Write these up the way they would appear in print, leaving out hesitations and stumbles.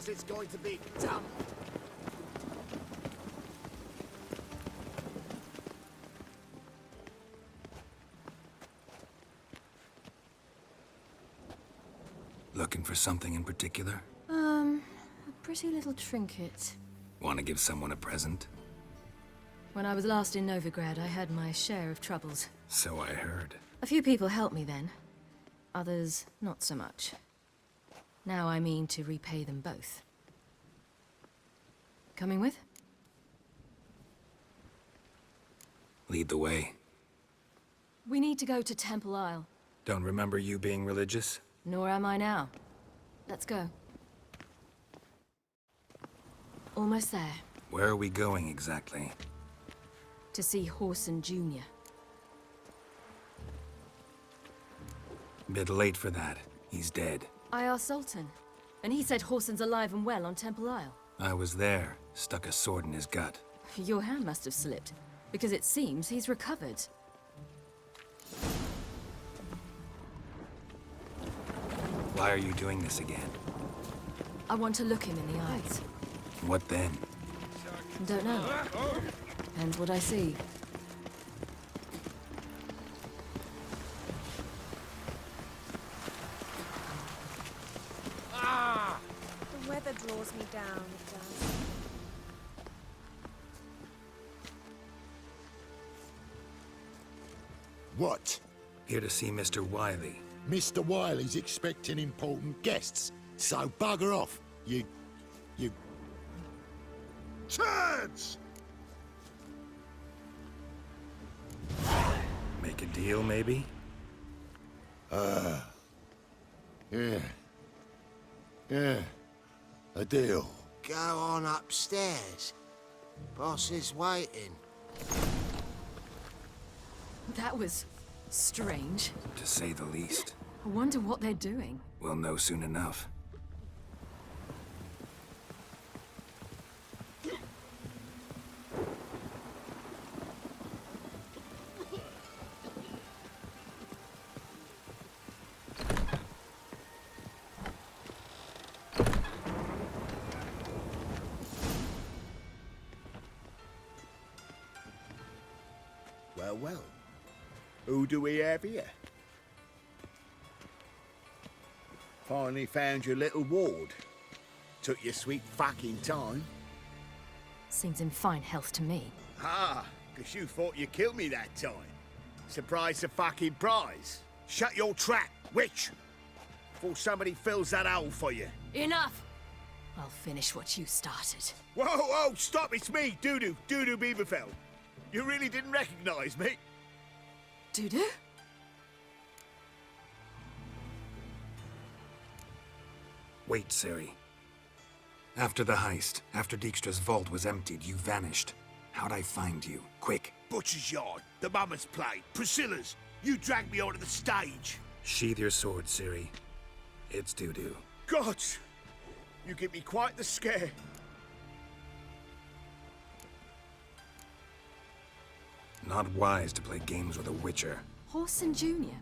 knows it's going to be tough. Looking for something in particular? A pretty little trinket. Want to give someone a present? When I was last in Novigrad, I had my share of troubles. So I heard. A few people helped me then. Others, not so much. Now I mean to repay them both. Coming with? Lead the way. We need to go to Temple Isle. Don't remember you being religious? Nor am I now. Let's go. Almost there. Where are we going exactly? To see Horson Jr. Bit late for that. He's dead. I asked Sultan, and he said Horson's alive and well on Temple Isle. I was there. Stuck a sword in his gut. Your hand must have slipped, because it seems he's recovered. Why are you doing this again? I want to look him in the eyes. What then? Don't know. Depends what I see. The weather draws me down, it does. What? Here to see Mr. Wiley. Mr. Wiley's expecting important guests, so bugger off, you... Turds! Make a deal, maybe? Yeah. A deal. Go on upstairs. Boss is waiting. That was strange. To say the least. I wonder what they're doing. We'll know soon enough. Well. Who do we have here? Finally found your little ward. Took your sweet fucking time. Seems in fine health to me. Ah, 'cause you thought you killed me that time. Surprise the fucking prize. Shut your trap, witch! Before somebody fills that hole for you. Enough! I'll finish what you started. Whoa, stop, it's me, Dudu Beaverfell. You really didn't recognize me? Dudu? Wait, Ciri. After the heist, after Dijkstra's vault was emptied, you vanished. How'd I find you? Quick. Butcher's Yard, the Mama's Plate, Priscilla's. You dragged me onto the stage. Sheathe your sword, Ciri. It's Dudu. God, you give me quite the scare. Not wise to play games with a witcher. Horson Jr.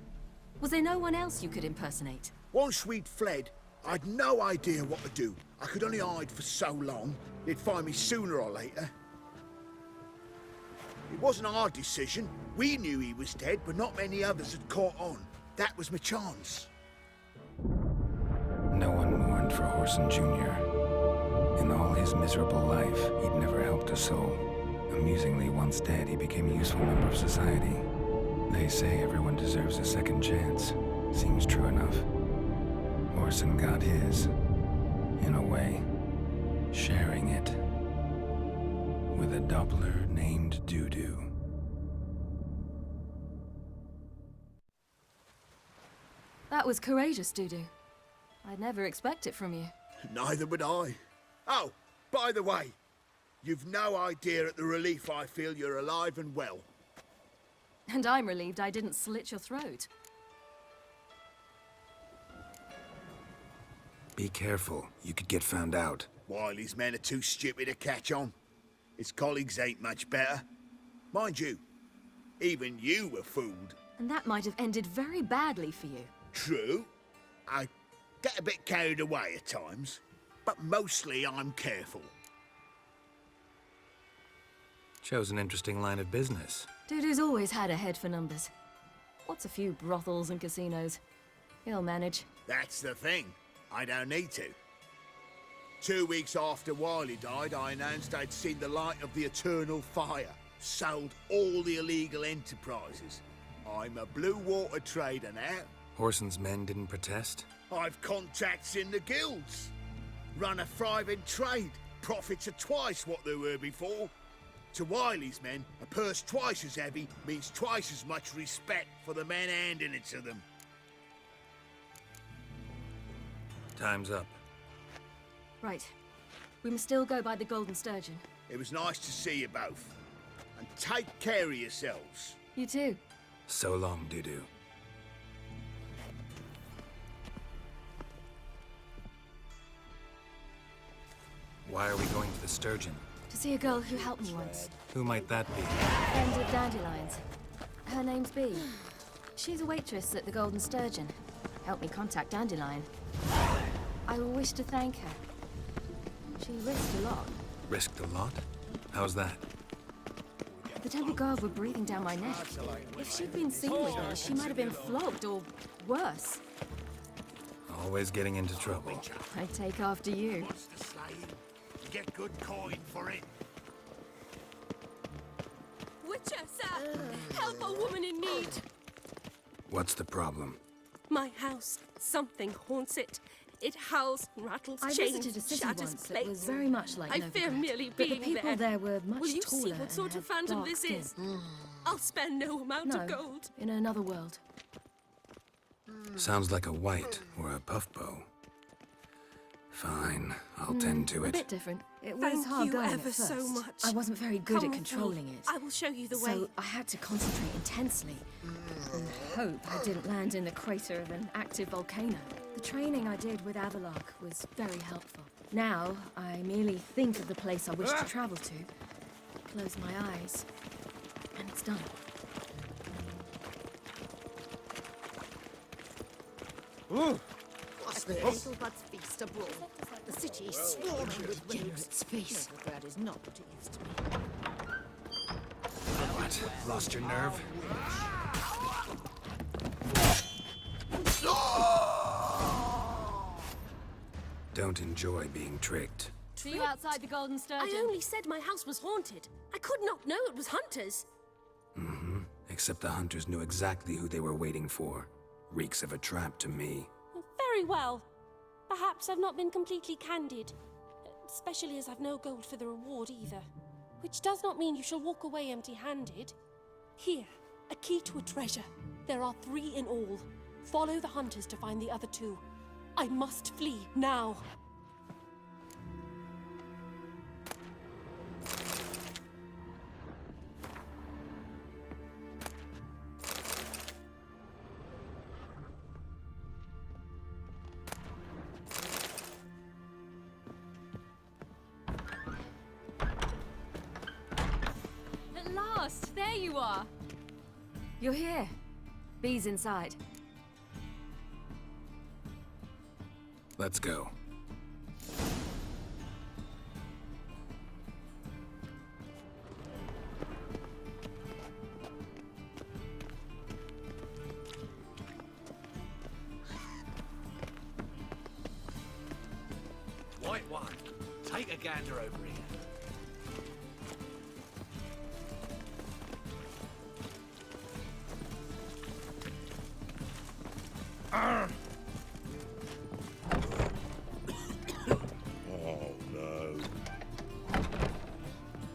Was there no one else you could impersonate? Once we'd fled, I'd no idea what to do. I could only hide for so long. They'd find me sooner or later. It wasn't our decision. We knew he was dead, but not many others had caught on. That was my chance. No one mourned for Horson Jr. In all his miserable life, he'd never helped a soul. Amusingly, once dead, he became a useful member of society. They say everyone deserves a second chance. Seems true enough. Horson got his, in a way, sharing it with a Doppler named Dudu. That was courageous, Dudu. I'd never expect it from you. Neither would I. Oh, by the way, you've no idea at the relief I feel you're alive and well. And I'm relieved I didn't slit your throat. Be careful. You could get found out. Wiley's men are too stupid to catch on. His colleagues ain't much better. Mind you, even you were fooled. And that might have ended very badly for you. True. I get a bit carried away at times. but mostly I'm careful. Shows an interesting line of business. Dudu's always had a head for numbers. What's a few brothels and casinos? He'll manage. That's the thing. I don't need to. 2 weeks after Wiley died, I announced I'd seen the light of the eternal fire. Sold all the illegal enterprises. I'm a blue water trader now. Horson's men didn't protest? I've contacts in the guilds. Run a thriving trade. Profits are twice what they were before. To Wiley's men, a purse twice as heavy means twice as much respect for the men handing it to them. Time's up. Right. We must still go by the Golden Sturgeon. It was nice to see you both. And take care of yourselves. You too. So long, Dudu. Why are we going to the Sturgeon? To see a girl who helped me once. Who might that be? Friend of Dandelion's. Her name's Bee. She's a waitress at the Golden Sturgeon. Helped me contact Dandelion. I wish to thank her. She risked a lot. Risked a lot? How's that? The Temple Guard were breathing down my neck. If she'd been seen with me, she might have been flogged or worse. Always getting into trouble. I take after you. What's the saying? Get good coin for it. Witcher, sir! Help a woman in need! What's the problem? My house. Something haunts it. It howls, rattles, I chains, visited a city shatters once plates. that was very much like I fear Novigrad, merely but the being people there were much Will you taller see what sort and of had phantom dark this skin. is? I'll spare no amount No, of gold. in another world. Sounds like a white or a puff bow. Fine, I'll tend to A it. bit different. It was Thank hard you going ever at first. so much. I wasn't very good Come at with me. controlling it. I will show you the way. So I had to concentrate intensely and hope I didn't land in the crater of an active volcano. The training I did with Avalok was very helpful. Now, I merely think of the place I wish to travel to, close my eyes, and it's done. What's this? Bud's feast abroad. The city is swarming with Generous face. Novigrad is not what it used to be. What? Lost your nerve? Don't enjoy being tricked. See you outside the Golden Sturgeon. I only said my house was haunted. I could not know it was hunters. Except the hunters knew exactly who they were waiting for. Reeks of a trap to me. Very well. Perhaps I've not been completely candid. Especially as I've no gold for the reward either. Which does not mean you shall walk away empty-handed. Here, a key to a treasure. There are 3 in all. Follow the hunters to find the other 2. I must flee now. At last, there you are. You're here. Bee's inside. Let's go. White one, take a gander over here.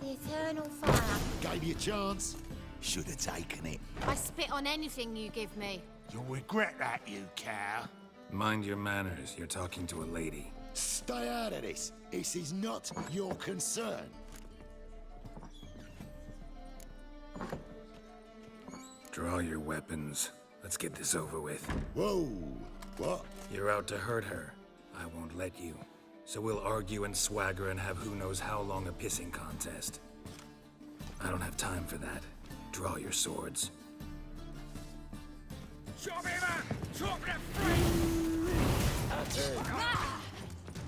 The eternal fire. Gave you a chance. Should have taken it. I spit on anything you give me. You'll regret that, you cow. Mind your manners, you're talking to a lady. Stay out of this. This is not your concern. Draw your weapons. Let's get this over with. Whoa. What? You're out to hurt her. I won't let you. So we'll argue and swagger and have who knows how long a pissing contest. I don't have time for that. Draw your swords.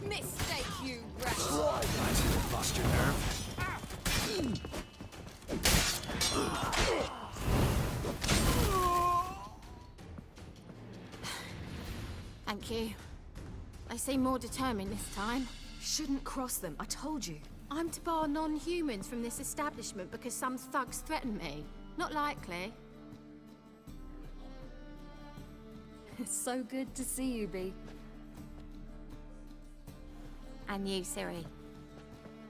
Mistake, you rat! Lost your nerve? Thank you. They seem more determined this time. Shouldn't cross them, I told you. I'm to bar non-humans from this establishment because some thugs threaten me. Not likely. It's so good to see you, Bee. And you, Ciri.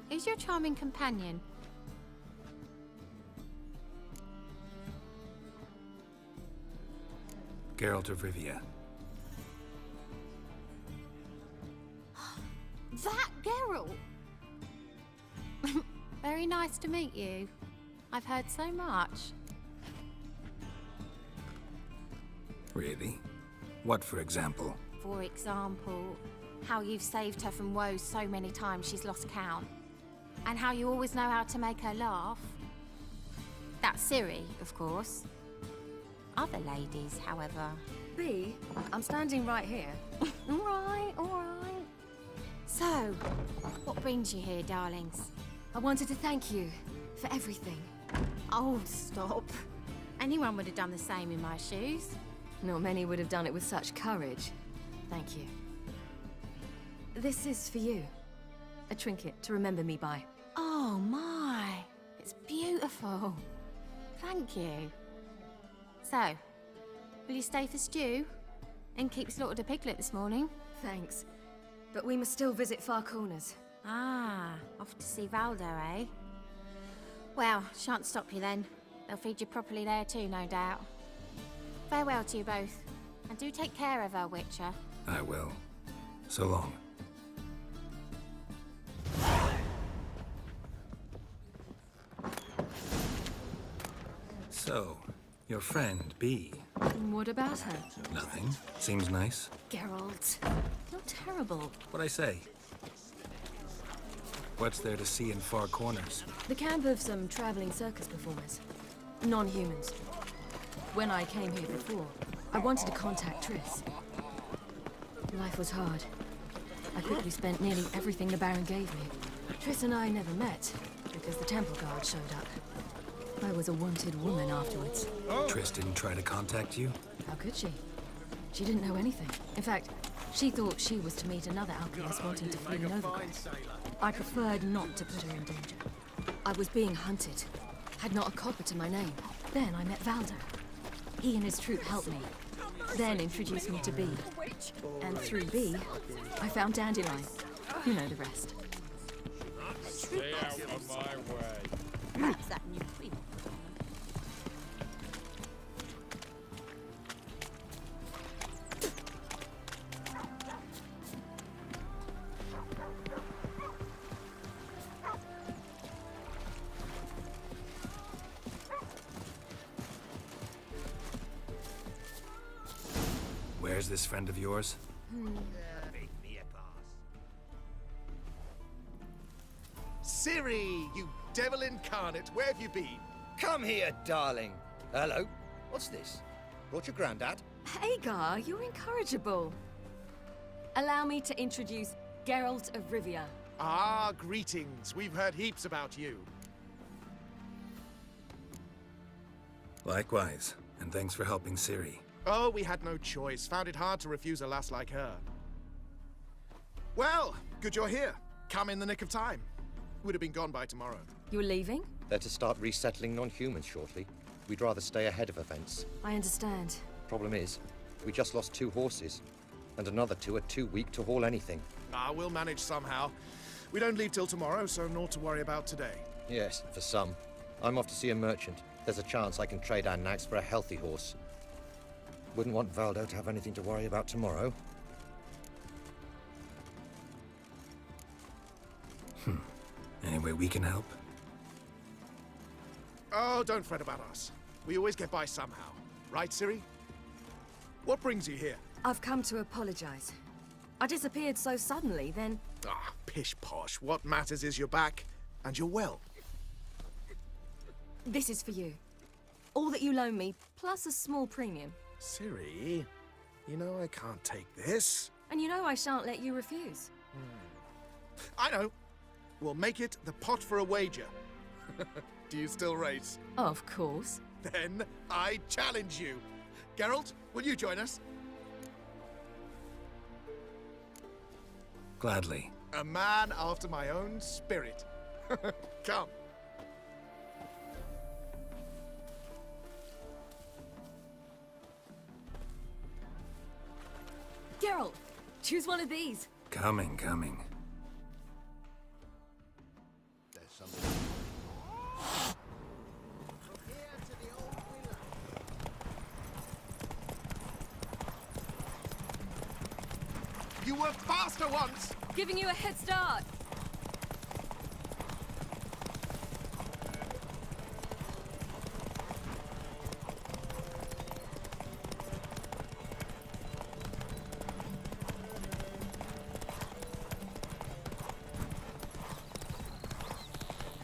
Who's your charming companion? Geralt of Rivia. That Geralt! Very nice to meet you. I've heard so much. Really? What, for example? For example, how you've saved her from woes so many times she's lost count. And how you always know how to make her laugh. That's Ciri, of course. Other ladies, however... Bee, I'm standing right here. All right, all right. So, what brings you here, darlings? I wanted to thank you for everything. Oh, stop. Anyone would have done the same in my shoes. Not many would have done it with such courage. Thank you. This is for you. A trinket to remember me by. Oh, my. It's beautiful. Thank you. So, will you stay for stew? And keep slaughtered a piglet this morning? Thanks. But we must still visit Far Corners. Ah, off to see Valdo, eh? Well, shan't stop you then. They'll feed you properly there too, no doubt. Farewell to you both. And do take care of her, Witcher. I will. So long. So, your friend, Bee. What about her? Nothing. Seems nice. Geralt. Not terrible. What'd I say? What's there to see in Far Corners? The camp of some traveling circus performers. Non-humans. When I came here before, I wanted to contact Triss. Life was hard. I quickly spent nearly everything the Baron gave me. Triss and I never met, because the temple guard showed up. I was a wanted woman afterwards. Triss didn't try to contact you? How could she? She didn't know anything. In fact, she thought she was to meet another alchemist wanting to flee Novigrad. I preferred not to put her in danger. I was being hunted. Had not a copper to my name. Then I met Valdo. He and his troop helped me. Then introduced me to Bee. And through Bee, I found Dandelion. You know the rest. Stay out of my way. Perhaps that new queen. Where's this friend of yours? Ciri, you devil incarnate, where have you been? Come here, darling. Hello. What's this? Brought your granddad? Hagar, you're incorrigible. Allow me to introduce Geralt of Rivia. Ah, greetings. We've heard heaps about you. Likewise, and thanks for helping Ciri. Oh, we had no choice. Found it hard to refuse a lass like her. Well, good you're here. Come in the nick of time. Would have been gone by tomorrow. You're leaving? They're to start resettling non-humans shortly. We'd rather stay ahead of events. I understand. Problem is, we just lost 2 horses. And another 2 are too weak to haul anything. Ah, we'll manage somehow. We don't leave till tomorrow, so naught to worry about today. Yes, for some. I'm off to see a merchant. There's a chance I can trade our nags for a healthy horse. Wouldn't want Valdo to have anything to worry about tomorrow. Any way we can help? Oh, don't fret about us. We always get by somehow. Right, Ciri? What brings you here? I've come to apologize. I disappeared so suddenly, then... Ah, pish-posh. What matters is you're back, and you're well. This is for you. All that you loan me, plus a small premium. Ciri, you know I can't take this. And you know I shan't let you refuse. I know. We'll make it the pot for a wager. Do you still race? Of course. Then I challenge you. Geralt, will you join us? Gladly. A man after my own spirit. Come. Geralt, choose one of these. Coming. There's something. You were faster once! Giving you a head start.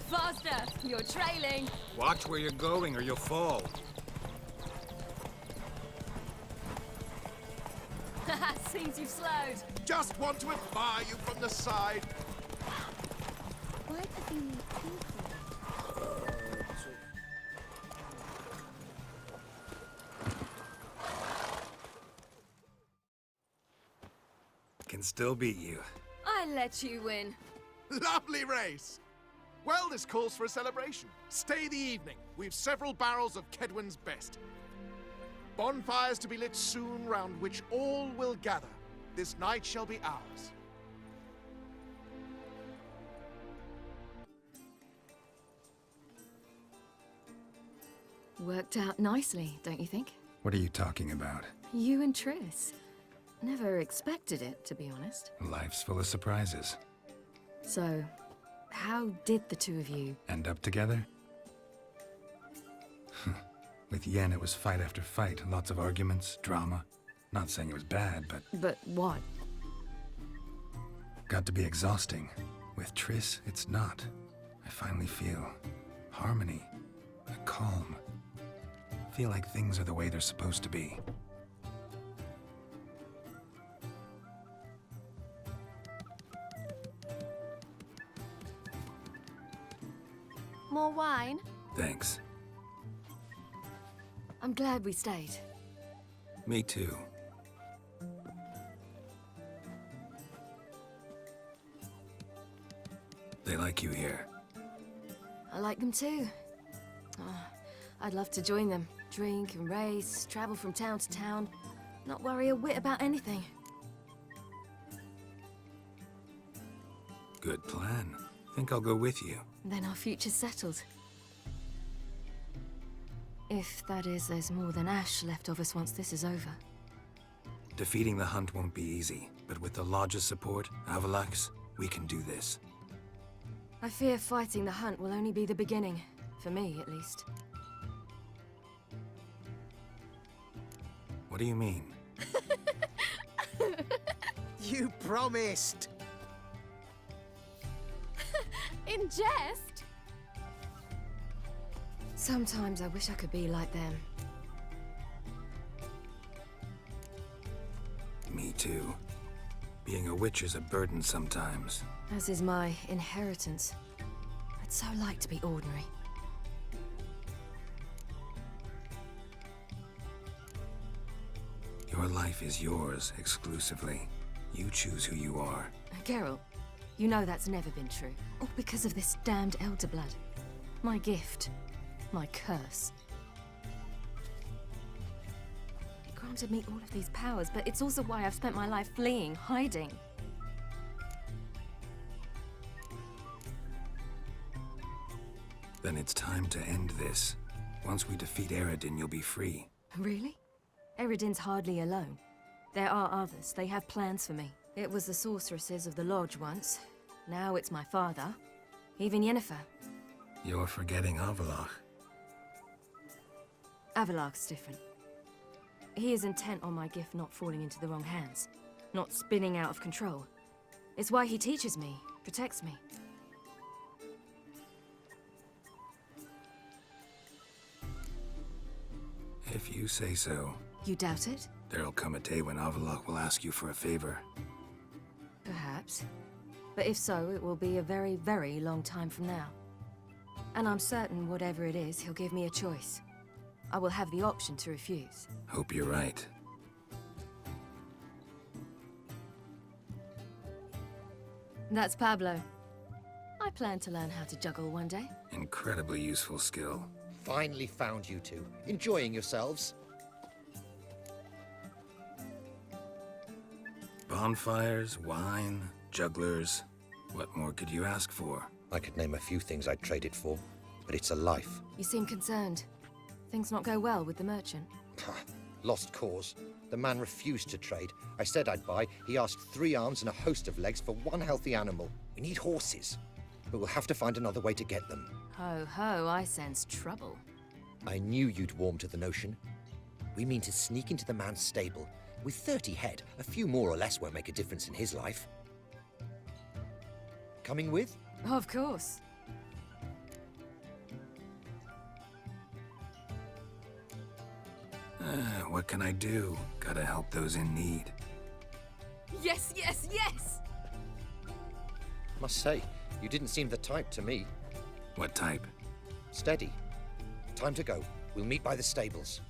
Faster! You're trailing. Watch where you're going or you'll fall. Seems you've slowed. Just want to admire you from the side. Why do you need people? Can still beat you. I let you win. Lovely race! Well, this calls for a celebration. Stay the evening. We've several barrels of Kedwen's best. Bonfires to be lit soon, round which all will gather. This night shall be ours. Worked out nicely, don't you think? What are you talking about? You and Triss. Never expected it, to be honest. Life's full of surprises. So, how did the two of you... End up together? With Yen, it was fight after fight. Lots of arguments, drama. Not saying it was bad, but... But what? Got to be exhausting. With Triss, it's not. I finally feel harmony, a calm. Feel like things are the way they're supposed to be. More wine? Thanks. I'm glad we stayed. Me too. They like you here. I like them too. Oh, I'd love to join them. Drink and race, travel from town to town. Not worry a whit about anything. Good plan. Think I'll go with you. Then our future's settled. If, that is, there's more than ash left of us once this is over. Defeating the hunt won't be easy, but with the Lodge's support, Avalax, we can do this. I fear fighting the hunt will only be the beginning. For me, at least. What do you mean? You promised! In jest? Sometimes I wish I could be like them. Me too. Being a witch is a burden sometimes. As is my inheritance. I'd so like to be ordinary. Your life is yours, exclusively. You choose who you are. Geralt, you know that's never been true. All because of this damned Elder Blood. My gift. My curse. It granted me all of these powers, but it's also why I've spent my life fleeing, hiding. Then it's time to end this. Once we defeat Eredin, you'll be free. Really? Eredin's hardly alone. There are others. They have plans for me. It was the sorceresses of the Lodge once. Now it's my father. Even Yennefer. You're forgetting Avalach. Avalak's different. He is intent on my gift not falling into the wrong hands. Not spinning out of control. It's why he teaches me, protects me. If you say so. You doubt it? There'll come a day when Avalach will ask you for a favor. Perhaps. But if so, it will be a very, very long time from now. And I'm certain whatever it is, he'll give me a choice. I will have the option to refuse. Hope you're right. That's Pablo. I plan to learn how to juggle one day. Incredibly useful skill. Finally found you two. Enjoying yourselves? Bonfires, wine, jugglers. What more could you ask for? I could name a few things I'd trade it for, but it's a life. You seem concerned. Things not go well with the merchant. Lost cause. The man refused to trade. I said I'd buy. He asked 3 arms and a host of legs for 1 healthy animal. We need horses, but we'll have to find another way to get them. Ho ho, I sense trouble. I knew you'd warm to the notion. We mean to sneak into the man's stable. With 30 head, a few more or less won't make a difference in his life. Coming with? Of course. What can I do? Gotta help those in need. Yes, yes, yes! Must say, you didn't seem the type to me. What type? Steady. Time to go. We'll meet by the stables.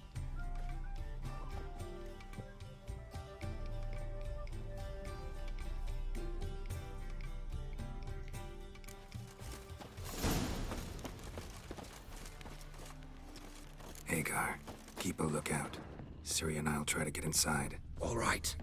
Hagar, keep a lookout. Ciri and I'll try to get inside. All right.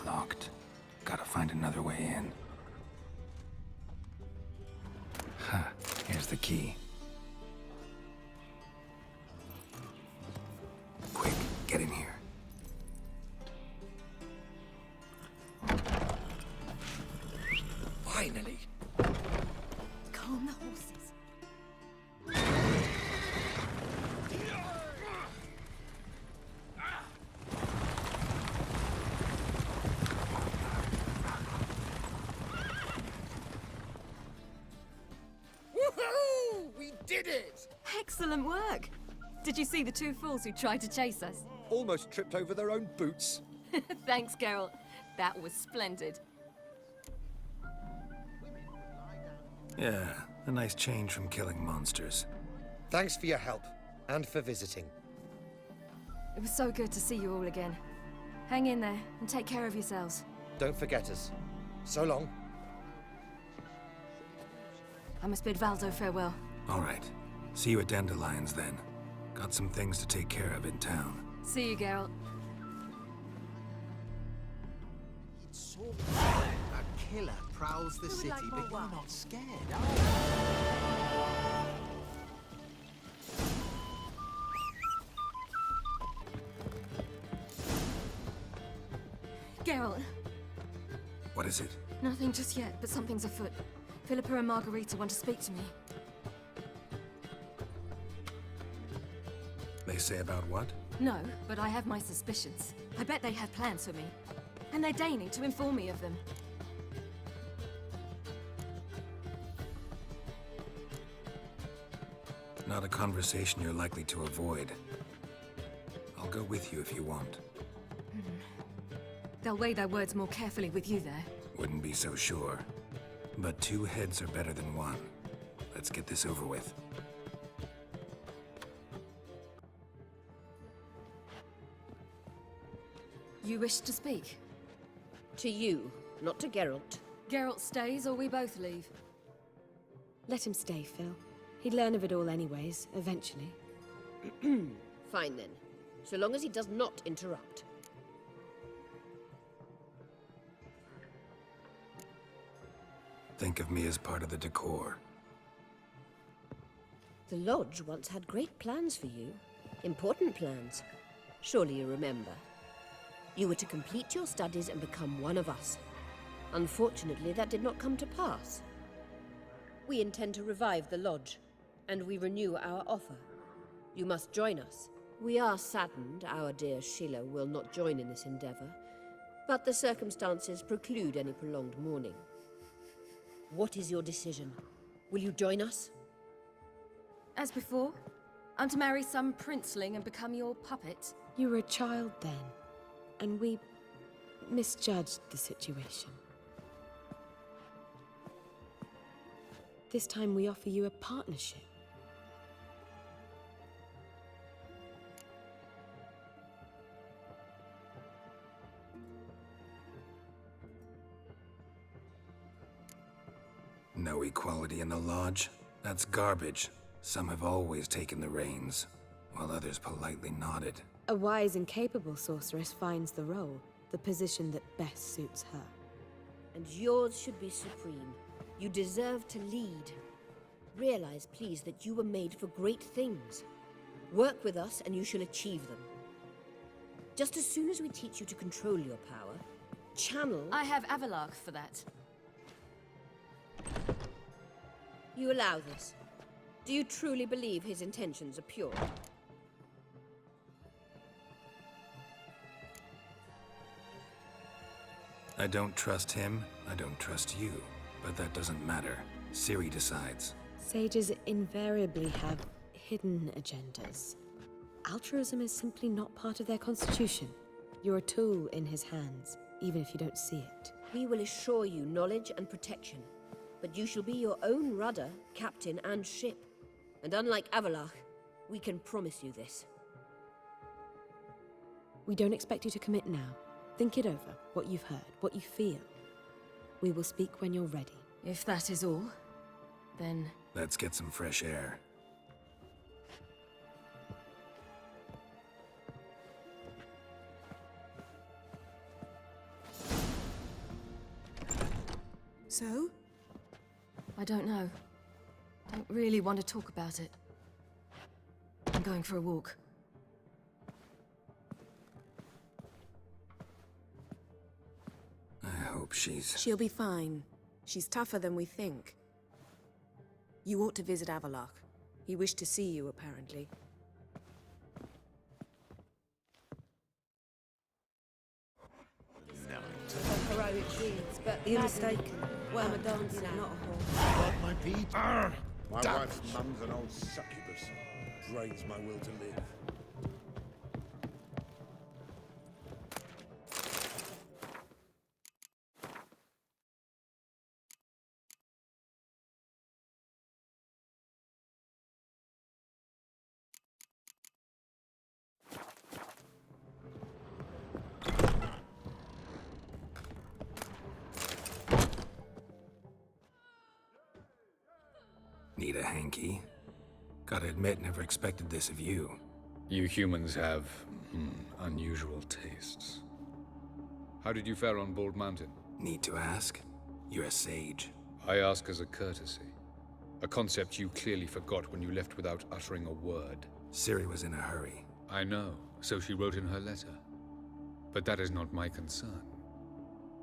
Locked. Gotta find another way in. Ha, here's the key. Quick, get in here. Finally. Calm the horses. Did it! Excellent work! Did you see the 2 fools who tried to chase us? Almost tripped over their own boots. Thanks, Geralt. That was splendid. Yeah, a nice change from killing monsters. Thanks for your help, and for visiting. It was so good to see you all again. Hang in there, and take care of yourselves. Don't forget us. So long. I must bid Valdo farewell. All right. See you at Dandelions, then. Got some things to take care of in town. See you, Geralt. It's so bad. A killer prowls the city, but you're not scared, are you? Geralt. What is it? Nothing just yet, but something's afoot. Philippa and Margarita want to speak to me. They say about what? No, but I have my suspicions. I bet they have plans for me. And they're deigning to inform me of them. Not a conversation you're likely to avoid. I'll go with you if you want. They'll weigh their words more carefully with you there. Wouldn't be so sure. But 2 heads are better than 1. Let's get this over with. You wish to speak? To you, not to Geralt. Geralt stays or we both leave? Let him stay, Phil. He'd learn of it all anyways, eventually. Fine then. So long as he does not interrupt. Think of me as part of the decor. The Lodge once had great plans for you. Important plans. Surely you remember. You were to complete your studies and become one of us. Unfortunately, that did not come to pass. We intend to revive the Lodge, and we renew our offer. You must join us. We are saddened our dear Sheila will not join in this endeavor, but the circumstances preclude any prolonged mourning. What is your decision? Will you join us? As before, I'm to marry some princeling and become your puppet. You were a child then, and we misjudged the situation. This time we offer you a partnership. No equality in the Lodge? That's garbage. Some have always taken the reins, while others politely nodded. A wise and capable sorceress finds the role, the position that best suits her. And yours should be supreme. You deserve to lead. Realize, please, that you were made for great things. Work with us and you shall achieve them. Just as soon as we teach you to control your power, channel... I have Avalok for that. You allow this? Do you truly believe his intentions are pure? I don't trust him, I don't trust you. But that doesn't matter. Ciri decides. Sages invariably have hidden agendas. Altruism is simply not part of their constitution. You're a tool in his hands, even if you don't see it. We will assure you knowledge and protection, but you shall be your own rudder, captain, and ship. And unlike Avalok, we can promise you this. We don't expect you to commit now. Think it over, what you've heard, what you feel. We will speak when you're ready. If that is all, then... Let's get some fresh air. So? I don't know. Don't really want to talk about it. I'm going for a walk. I hope she's... She'll be fine. She's tougher than we think. You ought to visit Avalok. He wished to see you, apparently. Heroic deeds, but You're mistaken. Well, I'm a dancer, not a whore. Like my Pete? My Damn wife's it. mum's an old succubus. Drains my will to live. Need a hanky? Gotta admit, never expected this of you. You humans have unusual tastes. How did you fare on Bald Mountain? Need to ask? You're a sage. I ask as a courtesy. A concept you clearly forgot when you left without uttering a word. Ciri was in a hurry. I know, so she wrote in her letter. But that is not my concern.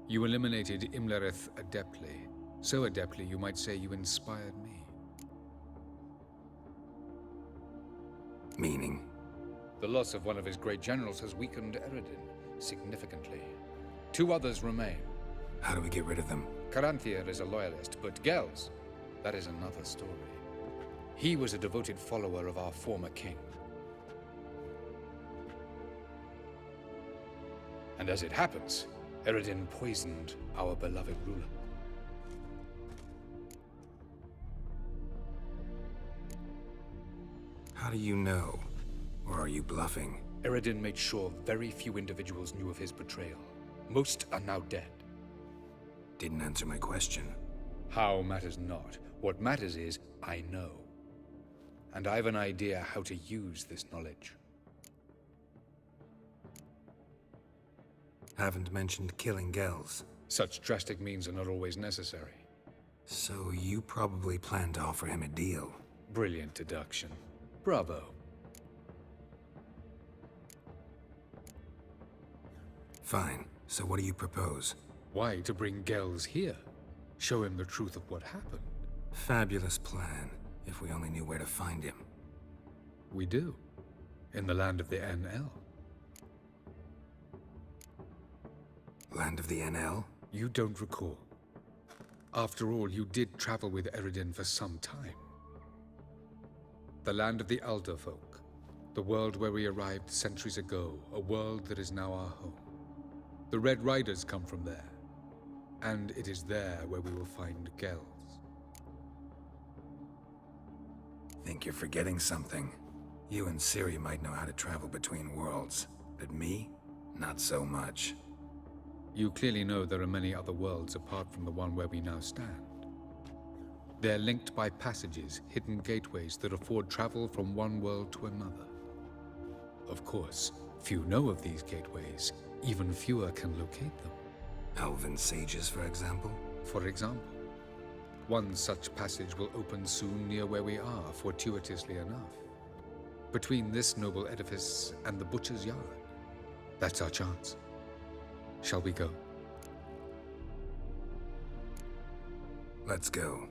You eliminated Imlerith adeptly. So adeptly you might say you inspired me. Meaning? The loss of one of his great generals has weakened Eredin significantly. 2 others remain. How do we get rid of them? Caranthier is a loyalist, but Gels, that is another story. He was a devoted follower of our former king. And as it happens, Eredin poisoned our beloved ruler. How do you know? Or are you bluffing? Eredin made sure very few individuals knew of his betrayal. Most are now dead. Didn't answer my question. How matters not. What matters is, I know. And I have an idea how to use this knowledge. Haven't mentioned killing Gels. Such drastic means are not always necessary. So you probably plan to offer him a deal. Brilliant deduction. Bravo. Fine. So what do you propose? Why to bring Gels here? Show him the truth of what happened. Fabulous plan, if we only knew where to find him. We do. In the land of the NL. Land of the NL? You don't recall. After all, you did travel with Eredin for some time. The land of the Elder Folk. The world where we arrived centuries ago. A world that is now our home. The Red Riders come from there. And it is there where we will find Gels. Think you're forgetting something. You and Ciri might know how to travel between worlds, but me? Not so much. You clearly know there are many other worlds apart from the one where we now stand. They're linked by passages, hidden gateways that afford travel from one world to another. Of course, few know of these gateways. Even fewer can locate them. Elven sages, for example? For example. One such passage will open soon near where we are, fortuitously enough. Between this noble edifice and the butcher's yard. That's our chance. Shall we go? Let's go.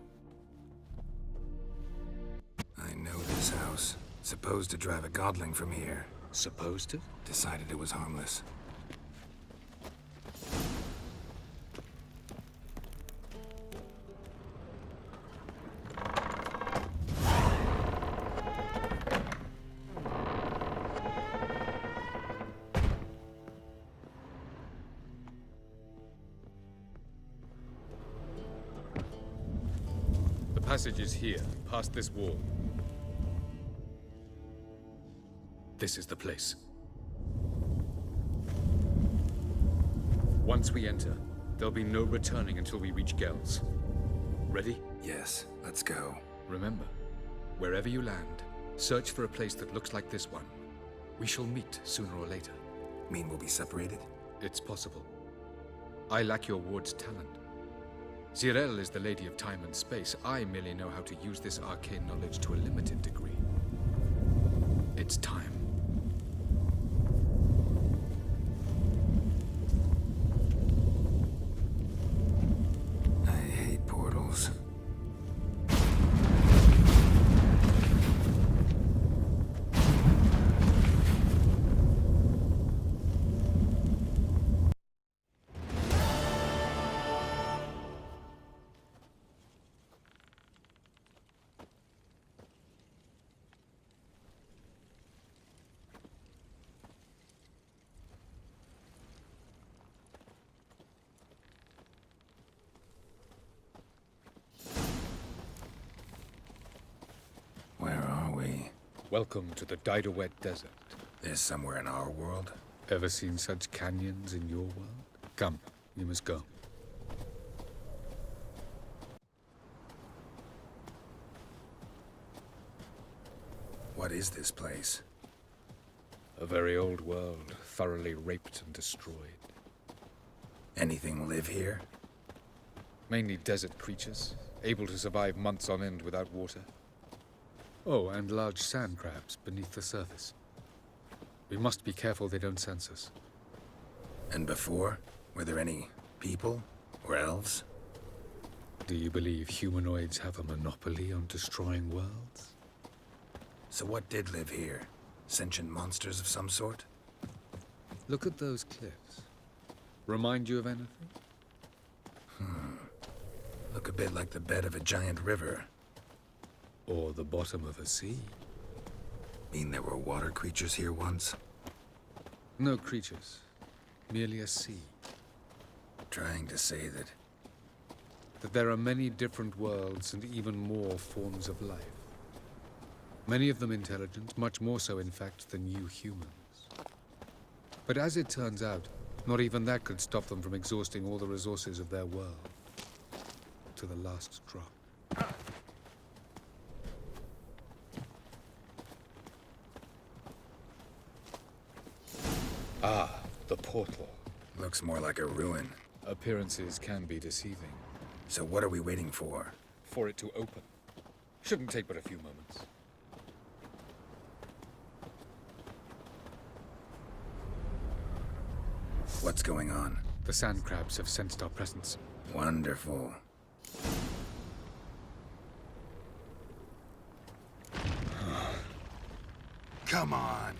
I know this house. Supposed to drive a godling from here. Supposed to? Decided it was harmless. The passage is here, past this wall. This is the place. Once we enter, there'll be no returning until we reach Gels. Ready? Yes, let's go. Remember, wherever you land, search for a place that looks like this one. We shall meet sooner or later. Mean we'll be separated? It's possible. I lack your ward's talent. Zirel is the Lady of Time and Space. I merely know how to use this arcane knowledge to a limited degree. It's time. I hate portals. Where are we? Welcome to the Didowet Desert. This somewhere in our world? Ever seen such canyons in your world? Come, we must go. What is this place? A very old world, thoroughly raped and destroyed. Anything live here? Mainly desert creatures, able to survive months on end without water. Oh, and large sand crabs beneath the surface. We must be careful they don't sense us. And before? Were there any people? Or elves? Do you believe humanoids have a monopoly on destroying worlds? So what did live here? Sentient monsters of some sort? Look at those cliffs. Remind you of anything? Look a bit like the bed of a giant river. Or the bottom of a sea. Mean there were water creatures here once? No creatures. Merely a sea. trying to say that there are many different worlds and even more forms of life. Many of them intelligent, much more so, in fact, than you humans. But as it turns out, not even that could stop them from exhausting all the resources of their world. To the last drop. Ah, the portal. Looks more like a ruin. Appearances can be deceiving. So what are we waiting for? For it to open. Shouldn't take but a few moments. What's going on? The sand crabs have sensed our presence. Wonderful. Come on.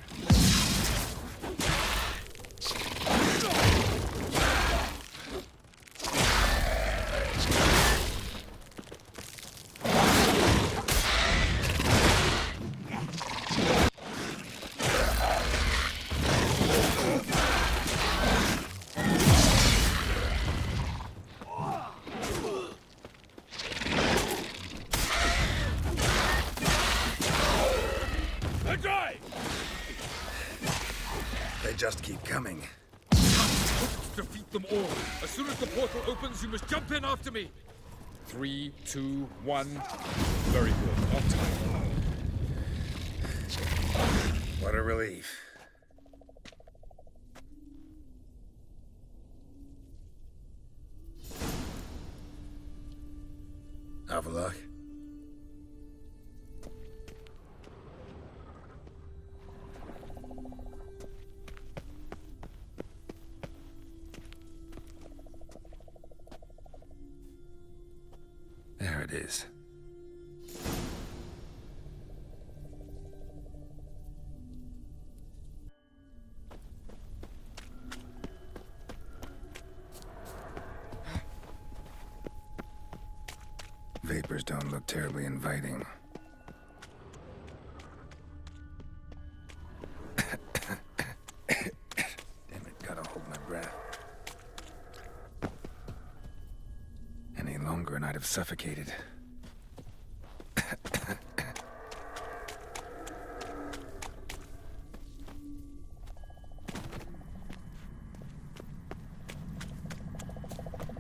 They just keep coming. Defeat them all. As soon as the portal opens, you must jump in after me. 3, 2, 1. Very good. On time. What a relief. Avalok? There it is. Vapors don't look terribly inviting. Damn it, gotta hold my breath. Any longer and I'd have suffocated.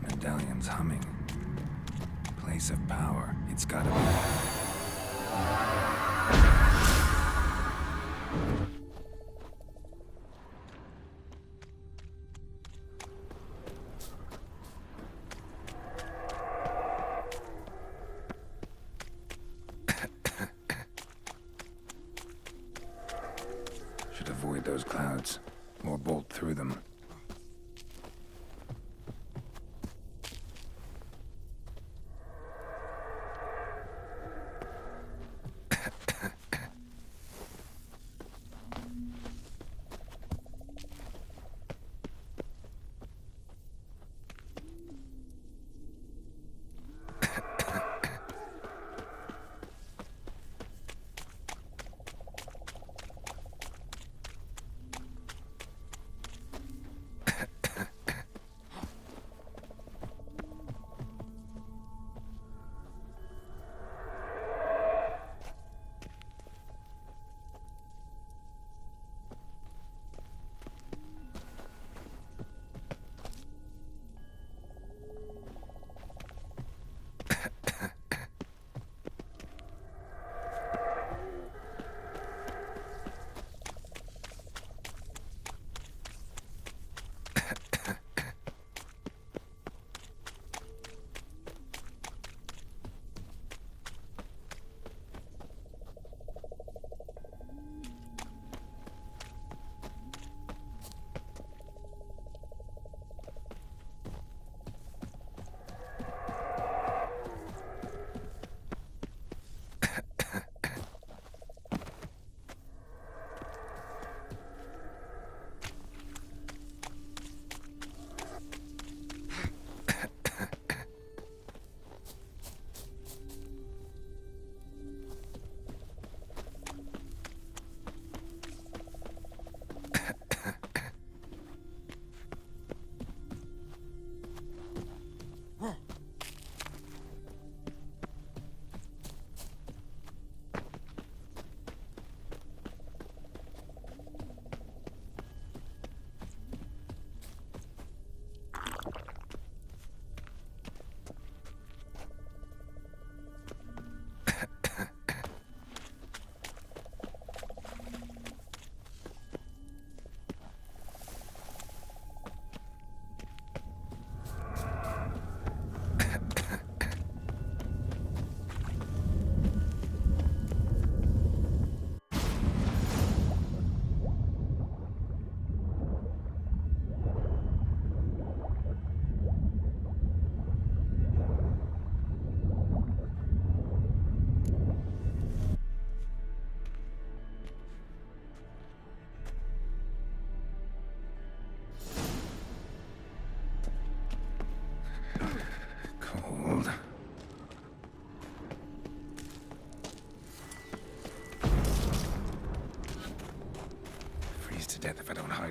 Medallion's humming. Place of power. It's gotta be. Should avoid those clouds, or bolt through them.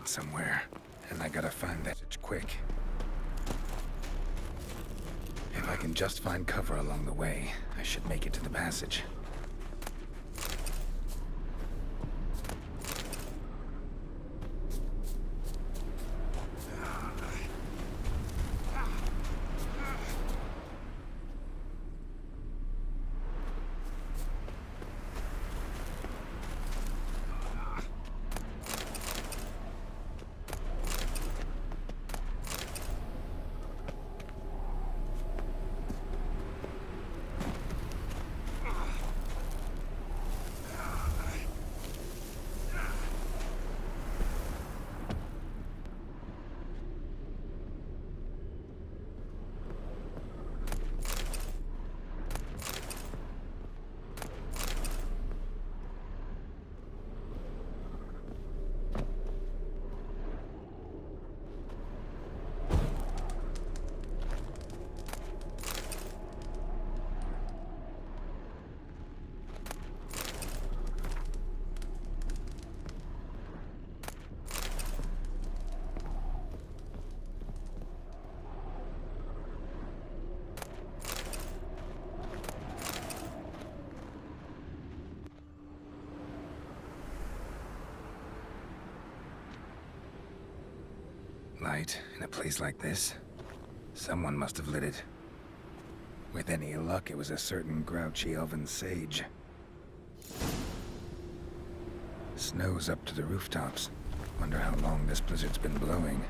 somewhere, and I gotta find that message quick. If I can just find cover along the way, I should make it to the passage. Light in a place like this? Someone must have lit it. With any luck, it was a certain grouchy elven sage. Snow's up to the rooftops. Wonder how long this blizzard's been blowing.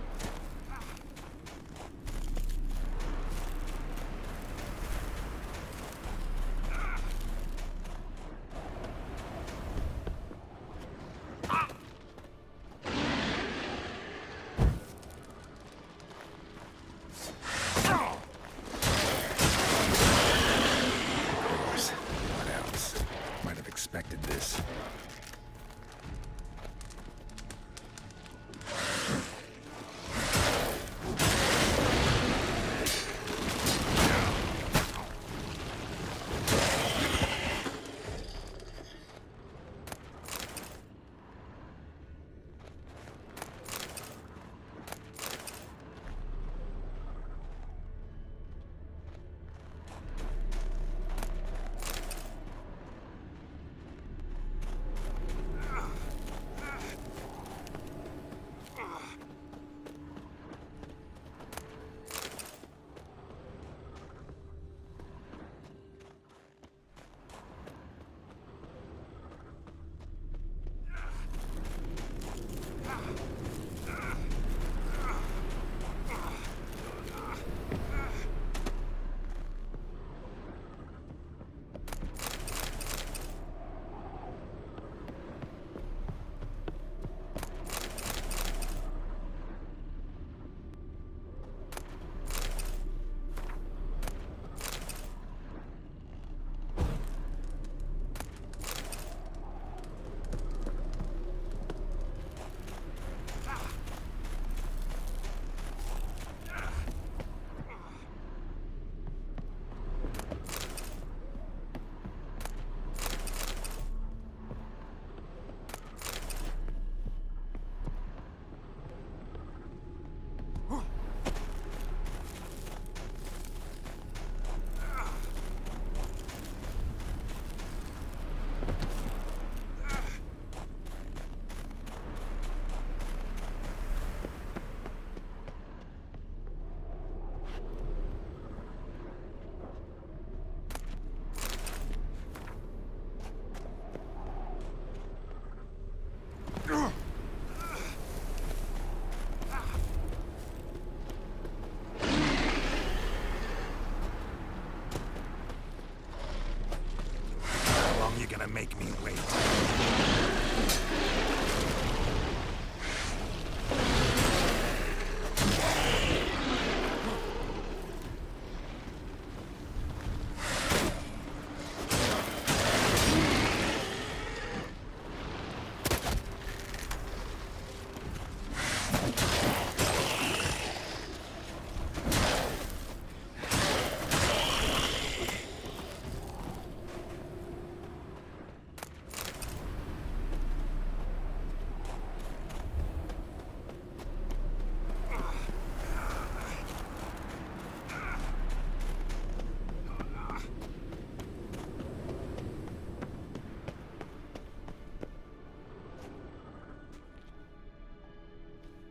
Make me wait.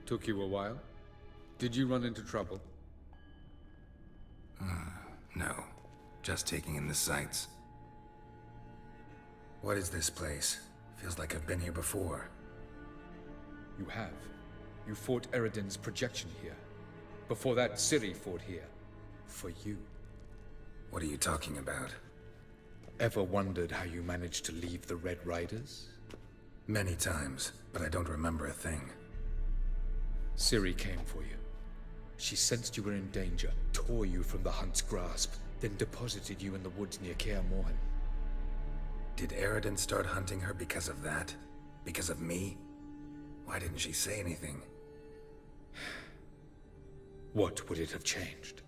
Took you a while? Did you run into trouble? No. Just taking in the sights. What is this place? Feels like I've been here before. You have. You fought Eredin's projection here. Before that, Ciri fought here. For you. What are you talking about? Ever wondered how you managed to leave the Red Riders? Many times, but I don't remember a thing. Ciri came for you. She sensed you were in danger, tore you from the Hunt's grasp, then deposited you in the woods near Kaer Morhen. Did Eredin start hunting her because of that? Because of me? Why didn't she say anything? What would it have changed?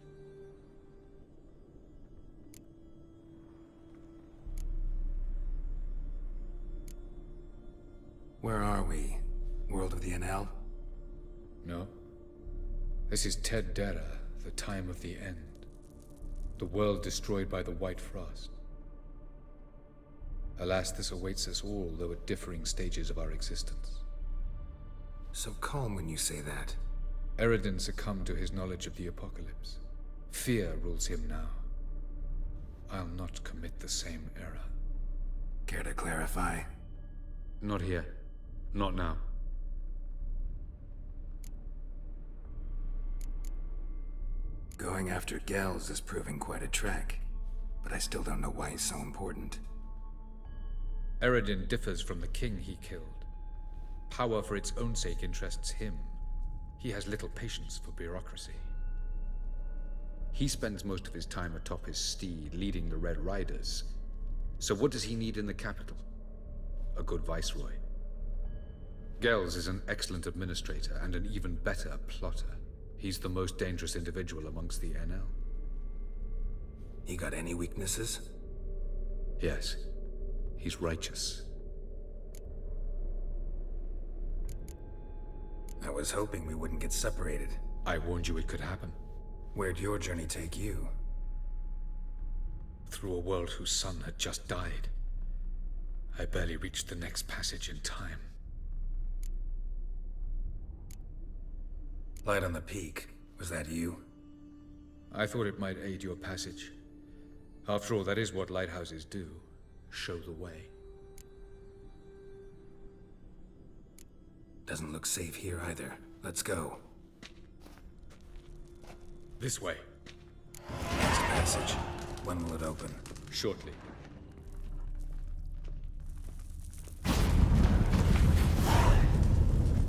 Where are we? World of the Enel? No. This is Ted Dera, the time of the end. The world destroyed by the White Frost. Alas, this awaits us all, though at differing stages of our existence. So calm when you say that. Eredin succumbed to his knowledge of the apocalypse. Fear rules him now. I'll not commit the same error. Care to clarify? Not here. Not now. Going after Gels is proving quite a trek, but I still don't know why he's so important. Eredin differs from the king he killed. Power for its own sake interests him. He has little patience for bureaucracy. He spends most of his time atop his steed, leading the Red Riders. So what does he need in the capital? A good viceroy. Gels is an excellent administrator and an even better plotter. He's the most dangerous individual amongst the Enel. He got any weaknesses? Yes. He's righteous. I was hoping we wouldn't get separated. I warned you it could happen. Where'd your journey take you? Through a world whose sun had just died. I barely reached the next passage in time. Light on the peak. Was that you? I thought it might aid your passage. After all, that is what lighthouses do. Show the way. Doesn't look safe here either. Let's go. This way. Next passage. When will it open? Shortly.